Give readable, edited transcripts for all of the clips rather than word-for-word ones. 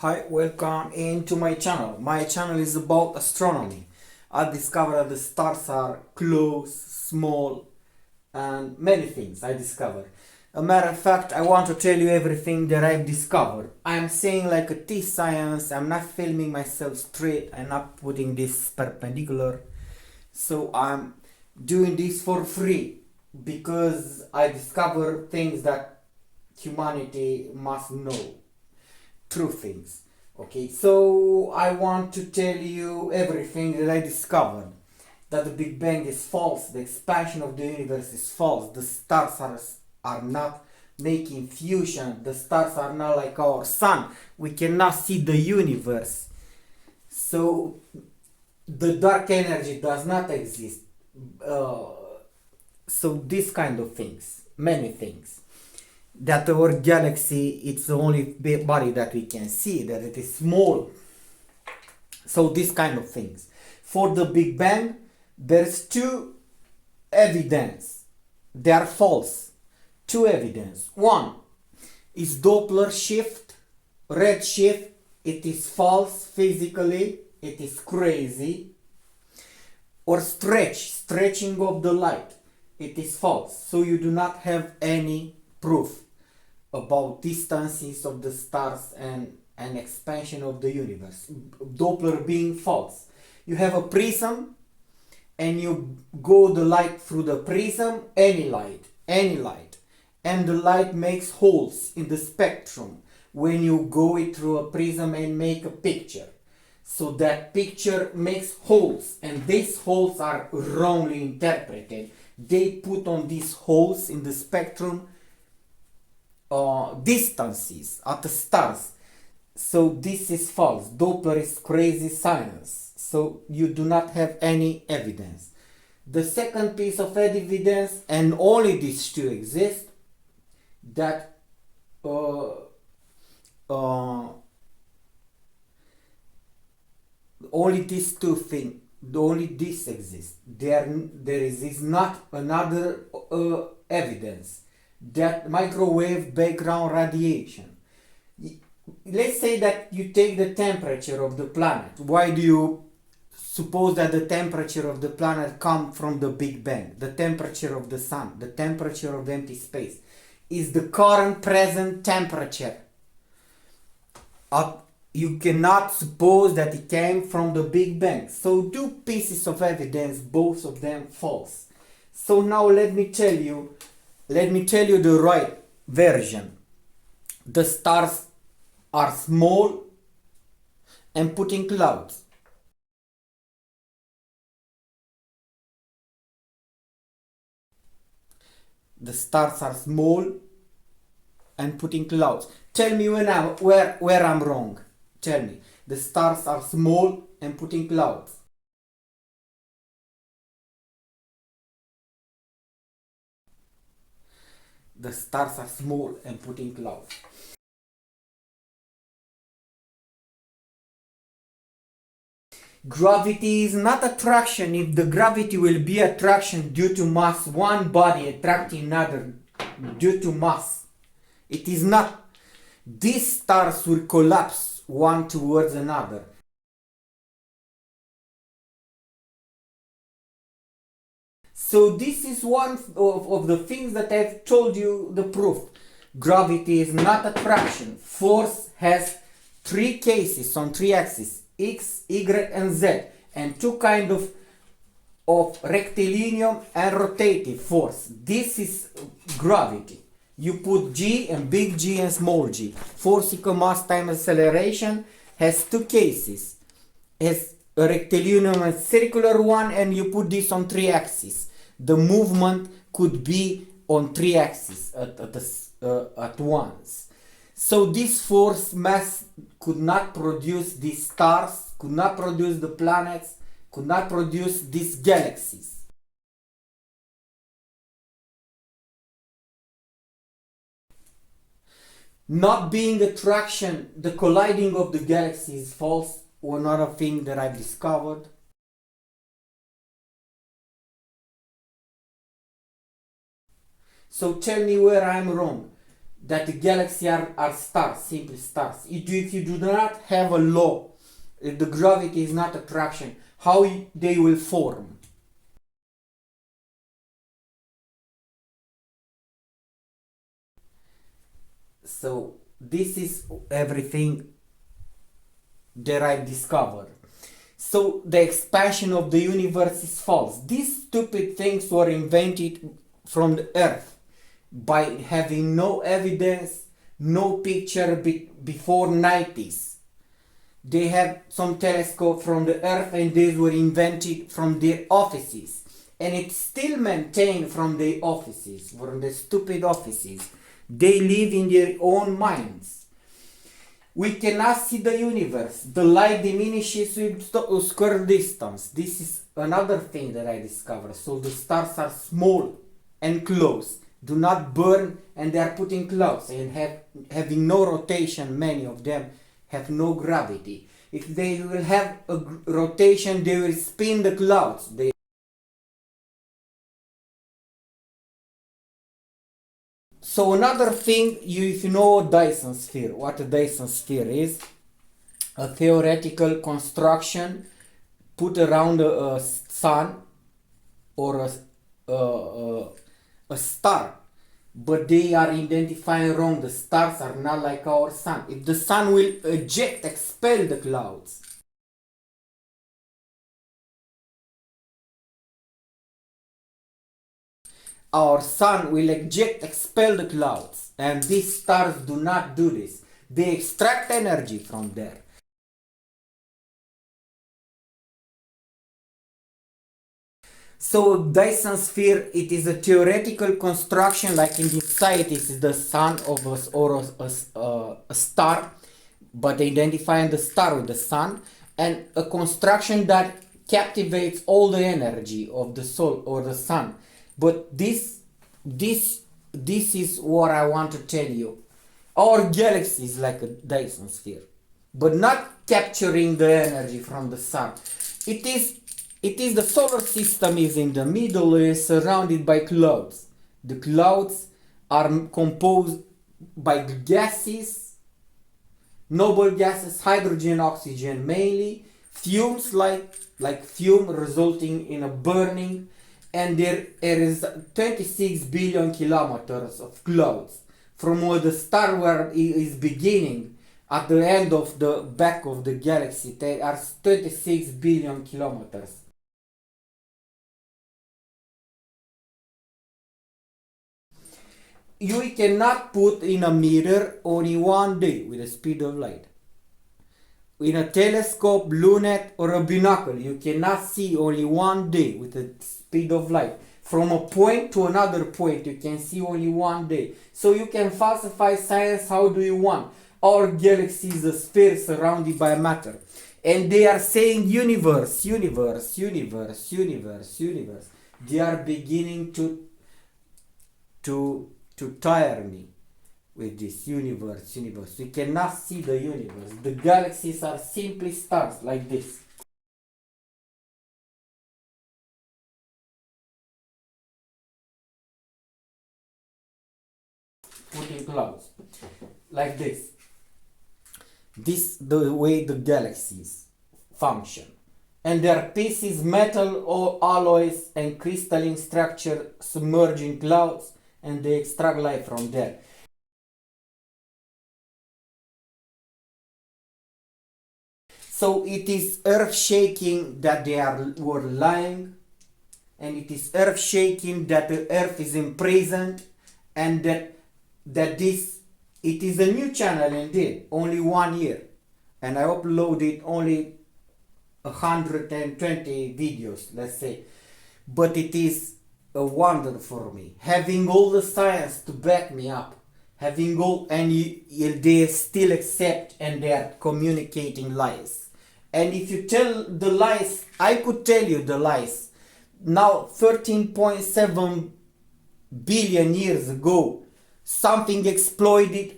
Hi, welcome into my channel. My channel is about astronomy. I discovered that the stars are close, small, and many things I discovered. A matter of fact, I want to tell you everything that I've discovered. I'm saying like a T-science. I'm not filming myself straight. I'm not putting this perpendicular. So I'm doing this for free because I discover things that humanity must know, true things. Okay, so I want to tell you everything that I discovered. That the Big Bang is false, the expansion of the universe is false, the stars are not making fusion, the stars are not like our sun, we cannot see the universe. So the dark energy does not exist. Uh, so this kind of things, many things, that our galaxy it's the only body that we can see, that it is small. So this kind of things. For the Big Bang, there's two evidence. They are false. Two evidence. One is Doppler shift, red shift. It is false physically. It is crazy. Or stretching of the light. It is false. So you do not have any proof about distances of the stars and expansion of the universe. Doppler being false. You have a prism and you go the light through the prism, any light, and the light makes holes in the spectrum when you go it through a prism and make a picture. So that picture makes holes, and these holes are wrongly interpreted. They put on these holes in the spectrum distances at the stars. So this is false. Doppler is crazy science. So you do not have any evidence. The second piece of evidence, and only these two exist, that only these two things, only this exists. There is not another evidence that microwave background radiation. Let's say that you take the temperature of the planet. Why do you suppose that the temperature of the planet comes from the Big Bang? The temperature of the sun, the temperature of empty space, is the current present temperature. You cannot suppose that it came from the Big Bang. So two pieces of evidence, both of them false. So now let me tell you the right version. The stars are small and put in clouds. The stars are small and put in clouds. Tell me where I'm wrong. Tell me. The stars are small and put in clouds. The stars are small and put in clouds. Gravity is not attraction. If the gravity will be attraction due to mass, one body attracting another due to mass, it is not. These stars will collapse one towards another. So this is one of the things that I've told you the proof. Gravity is not attraction. Force has three cases on three axes, X, Y, and Z, and two kind of rectilinear and rotative force. This is gravity. You put G and big G and small g. Force equal mass times acceleration has two cases. Has a rectilinear and circular one, and you put this on three axes. The movement could be on three axes at once. So this force mass could not produce these stars, could not produce the planets, could not produce these galaxies. Not being attraction, the colliding of the galaxies is false. Another thing that I've discovered. So tell me where I'm wrong. that the galaxies are stars, simple stars. If you do not have a law, if the gravity is not attraction, how they will form? So this is everything that I discovered. So the expansion of the universe is false. These stupid things were invented from the earth by having no evidence, no picture before 90s. They have some telescope from the earth and these were invented from their offices. And it's still maintained from their offices, from the stupid offices. They live in their own minds. We cannot see the universe. The light diminishes with square distance. This is another thing that I discovered. So the stars are small and close, do not burn, and they are put in clouds and having no rotation. Many of them have no gravity. If they will have a rotation, they will spin the clouds. So another thing, if you know a Dyson sphere, what a Dyson sphere is, a theoretical construction put around a sun or a star, but they are identifying wrong. The stars are not like our sun. If the sun will expel the clouds, our sun will expel the clouds, and these stars do not do this. They extract energy from there. So Dyson sphere, it is a theoretical construction, like in this site is the sun of us or a star, but identifying the star with the sun, and a construction that captivates all the energy of the soul or the sun. But this is what I want to tell you. Our galaxy is like a Dyson sphere, but not capturing the energy from the sun. It is the solar system is in the middle, is surrounded by clouds. The clouds are composed by gases, noble gases, hydrogen, oxygen mainly, fumes like fume resulting in a burning, and there is 26 billion kilometers of clouds from where the star world is beginning. At the end of the back of the galaxy, there are 26 billion kilometers. You cannot put in a mirror only one day with the speed of light. In a telescope, lunette, or a binocle, you cannot see only one day with the speed of light. From a point to another point, you can see only one day. So you can falsify science how do you want. Our galaxy is a sphere surrounded by matter. And they are saying universe, universe, universe, universe, universe. They are beginning to tire me with this universe. We cannot see the universe. The galaxies are simply stars like this. Put in clouds like this. This the way the galaxies function. And their pieces, metal or alloys and crystalline structure submerge in clouds, and they extract light from there. So it is earth shaking that were lying, and it is earth shaking that the earth is imprisoned, and that it is a new channel indeed, only 1 year, and I uploaded only 120 videos, let's say, but it is a wonder for me, having all the science to back me up, having all, and they still accept, and they are communicating lies. And if you tell the lies, I could tell you the lies. Now 13.7 billion years ago, something exploded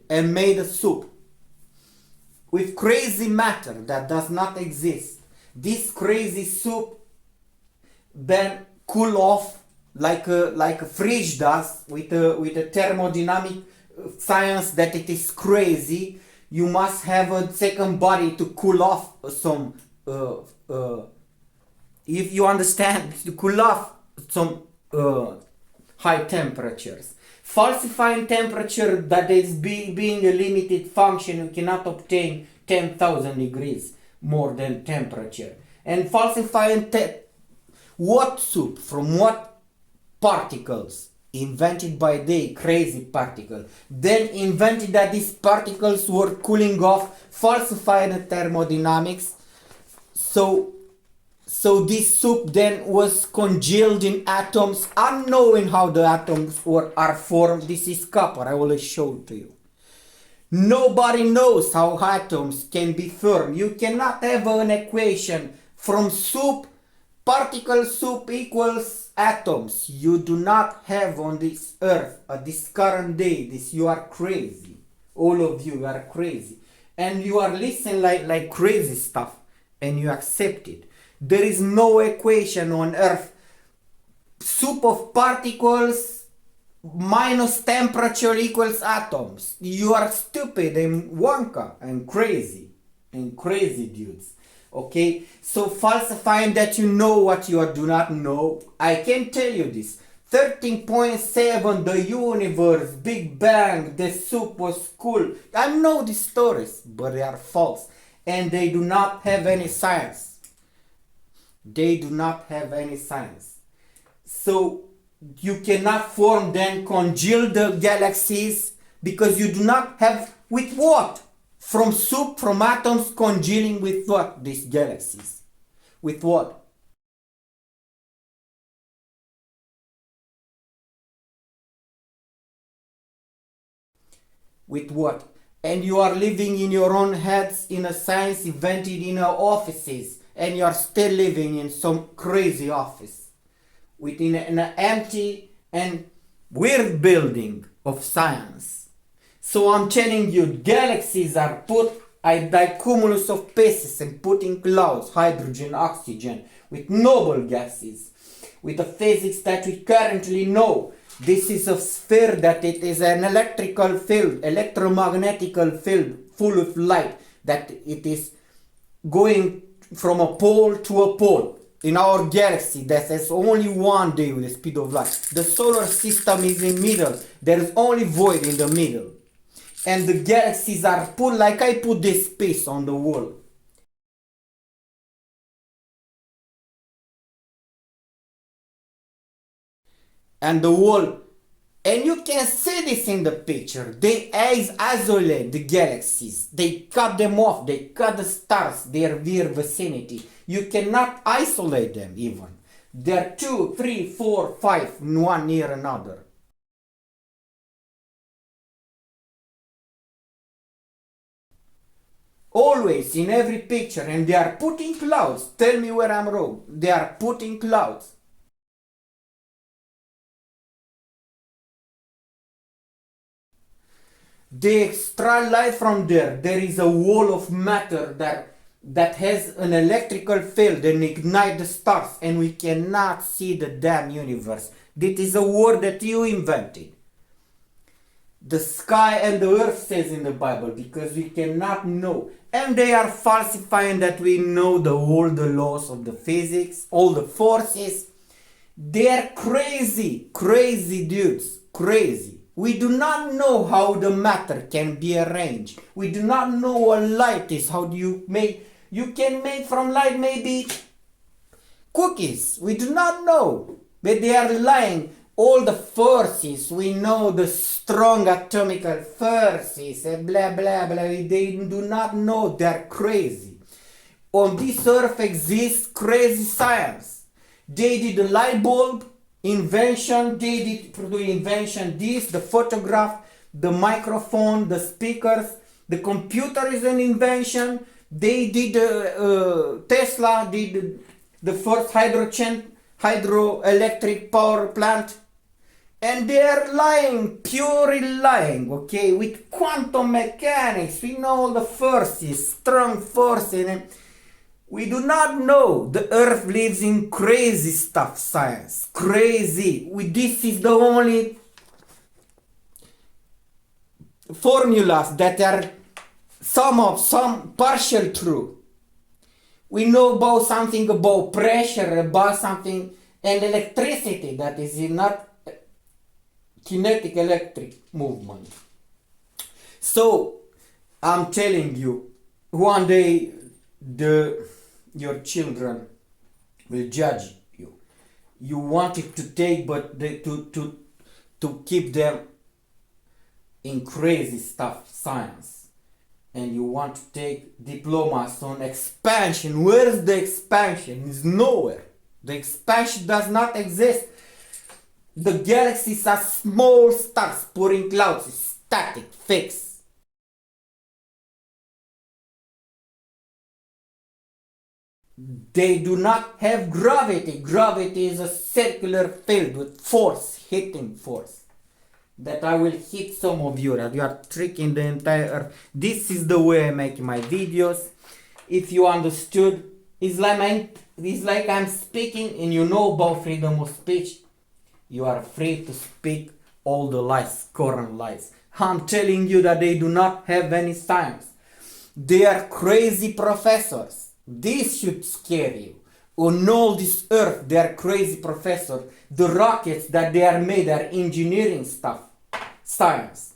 and made a soup with crazy matter that does not exist. This crazy soup then cool off like a fridge does with a thermodynamic science that it is crazy. You must have a second body to cool off some if you understand, to cool off some high temperatures. Falsifying temperature that is being a limited function, you cannot obtain 10,000 degrees more than temperature. And falsifying what soup from what particles invented by the crazy particle, then invented that these particles were cooling off, falsifying the thermodynamics. So this soup then was congealed in atoms, unknowing how the atoms are formed. This is copper, I will show it to you. Nobody knows how atoms can be formed. You cannot have an equation from soup, particle soup equals atoms. You do not have on this earth, at this current day, this. You are crazy. All of you are crazy. And you are listening like crazy stuff, and you accept it. There is no equation on earth. Soup of particles minus temperature equals atoms. You are stupid and wonka and crazy dudes. Okay, so falsifying that you know what you do not know. I can tell you this. 13.7, the universe, Big Bang, the soup was cool. I know these stories, but they are false. And they do not have any science. They do not have any science. So you cannot form then congeal the galaxies, because you do not have with what? From soup, from atoms congealing with what? These galaxies. With what? With what? And you are living in your own heads in a science invented in our offices, and you are still living in some crazy office within an empty and weird building of science. So I'm telling you, galaxies are put like cumulus of pieces and put in clouds, hydrogen, oxygen, with noble gases, with the physics that we currently know. This is a sphere that it is an electrical field, electromagnetical field full of light, that it is going from a pole to a pole. In our galaxy, that has only one day with the speed of light. The solar system is in middle. There is only void in the middle. And the galaxies are put like I put this piece on the wall. And the wall, and you can see this in the picture. They isolate the galaxies. They cut them off. They cut the stars, their near vicinity. You cannot isolate them even. There are 2, 3, 4, 5, one near another. Always in every picture, and they are putting clouds. Tell me where I'm wrong. They are putting clouds. They extract light from there. There is a wall of matter that has an electrical field and ignite the stars, and we cannot see the damn universe. This is a word that you invented. The sky and the earth says in the Bible, because we cannot know. And they are falsifying that we know all the laws of the physics, all the forces. They are crazy dudes, crazy. We do not know how the matter can be arranged. We do not know what light is. How do you make? You can make from light maybe cookies. We do not know. But they are lying. All the forces, we know the strong atomical forces, blah blah blah. They do not know. They are crazy. On this earth exists crazy science. They did the light bulb invention, they did the invention this, the photograph, the microphone, the speakers, the computer is an invention. They did Tesla did the first hydroelectric power plant, and they are lying, purely lying, okay, with quantum mechanics. We know the forces, strong forces, and We do not know. The earth lives in crazy stuff, science. Crazy. This is the only formulas that are some partial true. We know about something about pressure, about something, and electricity, that is not kinetic electric movement. So I'm telling you, one day your children will judge you. You wanted to take, but to keep them in crazy stuff, science, and you want to take diplomas on expansion. Where is the expansion? It's nowhere. The expansion does not exist. The galaxies are small stars pouring clouds. It's static, fixed. They do not have gravity. Gravity is a circular field with force, hitting force. That I will hit some of you, that you are tricking the entire earth. This is the way I make my videos. If you understood, it's like I'm speaking and you know about freedom of speech. You are free to speak all the lies, current lies. I'm telling you that they do not have any science. They are crazy professors. This should scare you. On all this earth, they are crazy professors. The rockets that they are made are engineering stuff, science.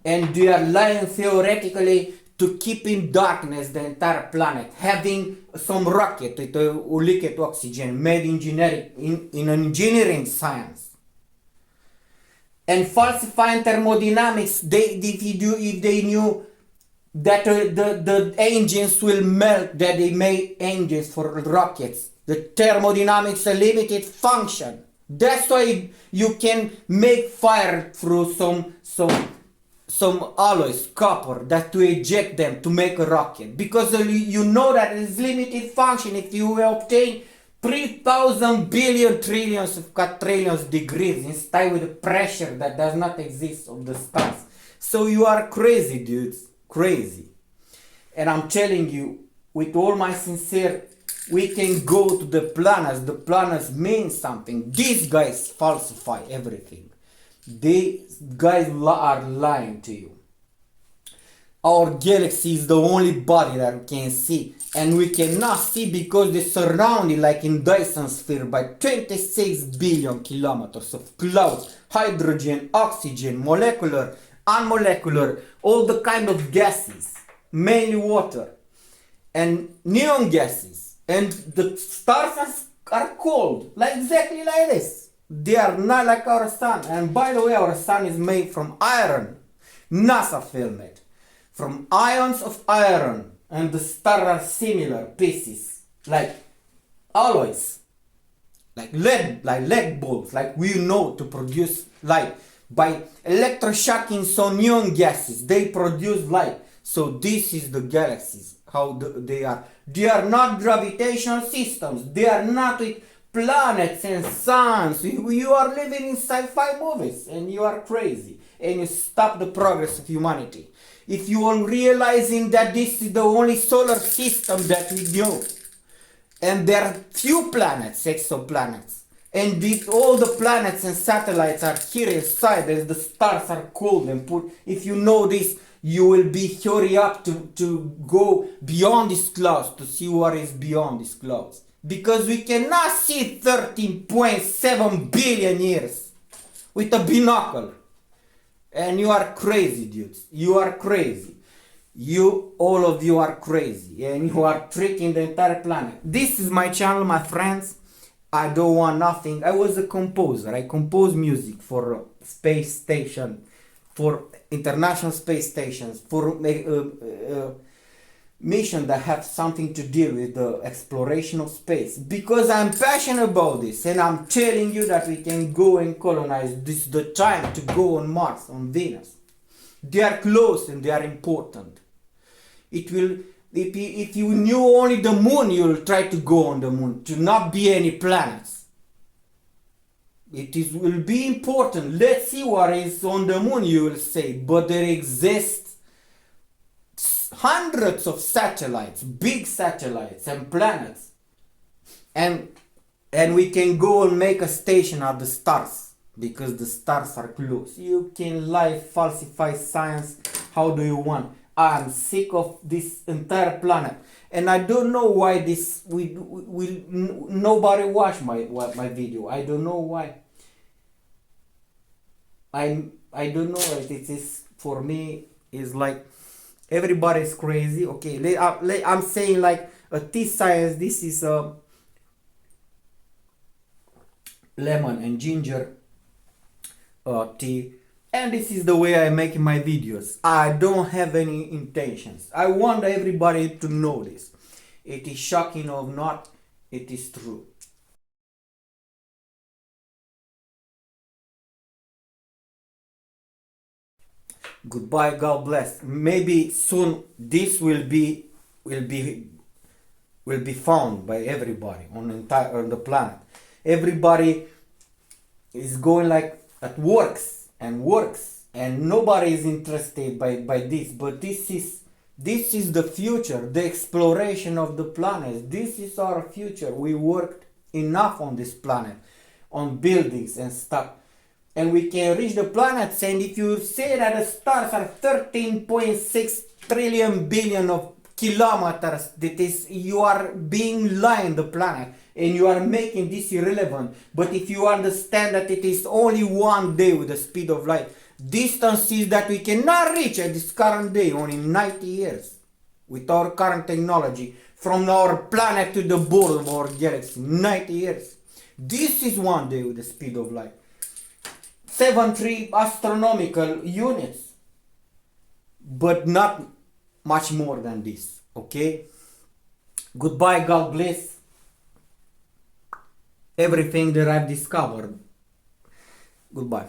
And they are lying theoretically to keep in darkness the entire planet. Having some rocket with liquid oxygen made in engineering science. And falsifying thermodynamics, if they knew that the engines will melt, that they made engines for rockets. The thermodynamics a limited function. That's why you can make fire through some alloys, copper, that to eject them to make a rocket. Because you know that it's limited function. If you obtain 3,000 billion trillions of quadrillions degrees inside with a pressure that does not exist of the stars. So you are crazy, dudes. Crazy. And I'm telling you, with all my sincere, we can go to the planets. The planets mean something. These guys falsify everything. These guys are lying to you. Our galaxy is the only body that we can see, and we cannot see because they're surrounded, like in Dyson sphere, by 26 billion kilometers of clouds, hydrogen, oxygen, molecular, unmolecular, all the kind of gases, mainly water, and neon gases. And the stars are cold, like exactly like this. They are not like our sun. And by the way, our sun is made from iron. NASA filmed it. From ions of iron. And the stars are similar pieces, like alloys, like lead bulbs, like we know to produce light. By electroshocking some neon gases, they produce light. So this is the galaxies, how they are. They are not gravitational systems. They are not with planets and suns. You are living in sci-fi movies and you are crazy. And you stop the progress of humanity. If you are realizing that this is the only solar system that we know. And there are few planets, exoplanets. And all the planets and satellites are here inside, as the stars are cold and if you know this, you will be hurry up to go beyond these clouds to see what is beyond these clouds. Because we cannot see 13.7 billion years with a binocular. And you are crazy, dudes. You are crazy. All of you are crazy. And you are tricking the entire planet. This is my channel, my friends. I don't want nothing. I was a composer. I compose music for space station, for international space stations, for mission that have something to do with the exploration of space. Because I'm passionate about this, and I'm telling you that we can go and colonize. This is the time to go on Mars, on Venus. They are close and they are important. It will. If you knew only the moon, you will try to go on the moon, to not be any planets. Will be important. Let's see what is on the moon, you will say. But there exists hundreds of satellites, big satellites and planets, and we can go and make a station at the stars because the stars are close. You can lie, falsify science how do you want. I'm sick of this entire planet, and I don't know why this nobody watch my video. I don't know why. I don't know. It is for me is like everybody's crazy. Okay, I'm saying like a tea science. This is a lemon and ginger tea, and this is the way I make my videos. I don't have any intentions. I want everybody to know this. It is shocking or not, it is true. Goodbye, God bless. Maybe soon this will be will be found by everybody on the planet. Everybody is going like at works and nobody is interested by this, but this is the future, the exploration of the planet. This is our future. We worked enough on this planet, on buildings and stuff, and we can reach the planets. And if you say that the stars are 13.6 trillion billion of kilometers, that is, you are being lying the planet and you are making this irrelevant. But if you understand that it is only one day with the speed of light, distances that we cannot reach at this current day, only 90 years with our current technology, from our planet to the border of our galaxy, 90 years. This is one day with the speed of light. 73 astronomical units, but not much more than this. Okay, goodbye, God bless. Everything that I've discovered. Goodbye.